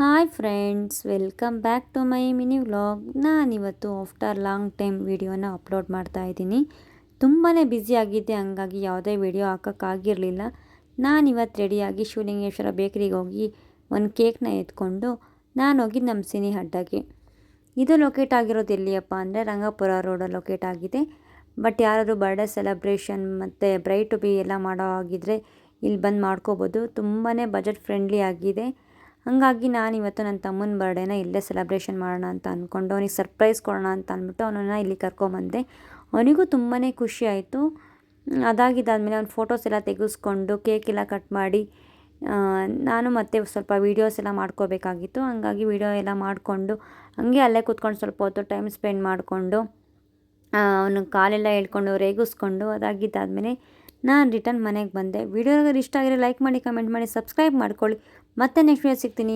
Hi friends, welcome back to my mini vlog. ನಾನಿವತ್ತು after long time ವೀಡಿಯೋನ upload ಮಾಡ್ತಾ ಇದ್ದೀನಿ. ತುಂಬಾ ಬ್ಯುಸಿಯಾಗಿದ್ದೆ, ಹಂಗಾಗಿ ಯಾವುದೇ ವೀಡಿಯೋ ಹಾಕೋಕ್ಕಾಗಿರಲಿಲ್ಲ. ನಾನಿವತ್ತು ರೆಡಿಯಾಗಿ ಶಿವಲಿಂಗೇಶ್ವರ ಬೇಕರಿಗೆ ಹೋಗಿ ಒಂದು ಕೇಕ್ನ ಎತ್ಕೊಂಡು ನಾನು ಹೋಗಿ ನಮ್ಮ ಸಿನಿ ಅಡ್ಡಾಗೆ. ಇದು ಲೊಕೇಟ್ ಆಗಿರೋದು ಎಲ್ಲಿಯಪ್ಪ ಅಂದರೆ ರಂಗಾಪುರ ರೋಡಲ್ಲಿ ಲೊಕೇಟ್ ಆಗಿದೆ. ಬಟ್ ಯಾರಾದರೂ ಬರ್ಡೇ ಸೆಲೆಬ್ರೇಷನ್ ಮತ್ತು ಬ್ರೈಡ್ ಟು ಬಿ ಎಲ್ಲ ಮಾಡೋ ಆಗಿದ್ದರೆ ಇಲ್ಲಿ ಬಂದು ಮಾಡ್ಕೋಬೋದು. ತುಂಬಾ ಬಜೆಟ್ ಫ್ರೆಂಡ್ಲಿ ಆಗಿದೆ. ಹಾಗಾಗಿ ನಾನಿವತ್ತು ನನ್ನ ತಮ್ಮನ ಬರ್ಡೇನ ಇಲ್ಲೇ ಸೆಲೆಬ್ರೇಷನ್ ಮಾಡೋಣ ಅಂತ ಅಂದ್ಕೊಂಡು ಅವನಿಗೆ ಸರ್ಪ್ರೈಸ್ ಕೊಡೋಣ ಅಂತ ಅಂದ್ಬಿಟ್ಟು ಅವನನ್ನು ಇಲ್ಲಿ ಕರ್ಕೊಂಬಂದೆ. ಅವನಿಗೂ ತುಂಬಾ ಖುಷಿ ಆಯಿತು. ಅದಾಗಿದ್ದಾದಮೇಲೆ ಅವ್ನ ಫೋಟೋಸ್ ಎಲ್ಲ ತೆಗೆಸ್ಕೊಂಡು ಕೇಕ್ ಎಲ್ಲ ಕಟ್ ಮಾಡಿ ನಾನು ಮತ್ತೆ ಸ್ವಲ್ಪ ವೀಡಿಯೋಸ್ ಎಲ್ಲ ಮಾಡ್ಕೋಬೇಕಾಗಿತ್ತು. ಹಾಗಾಗಿ ವೀಡಿಯೋ ಎಲ್ಲ ಮಾಡಿಕೊಂಡು ಹಾಗೆ ಅಲ್ಲೇ ಕೂತ್ಕೊಂಡು ಸ್ವಲ್ಪ ಹೊತ್ತು ಟೈಮ್ ಸ್ಪೆಂಡ್ ಮಾಡಿಕೊಂಡು ಅವನು ಕಾಲೆಲ್ಲ ಹೇಳ್ಕೊಂಡು ರೇಗಿಸ್ಕೊಂಡು ಅದಾಗಿದ್ದಾದಮೇಲೆ ನಾನು ರಿಟರ್ನ್ ಮನೆಗೆ ಬಂದೆ. ವೀಡಿಯೋ ಇಷ್ಟ ಆಗಿರೋ ಲೈಕ್ ಮಾಡಿ, ಕಮೆಂಟ್ ಮಾಡಿ, ಸಬ್ಸ್ಕ್ರೈಬ್ ಮಾಡ್ಕೊಳ್ಳಿ. ಮತ್ತೆ ನೆಕ್ಸ್ಟ್ ವೀಡಿಯೋ ಸಿಗ್ತೀನಿ.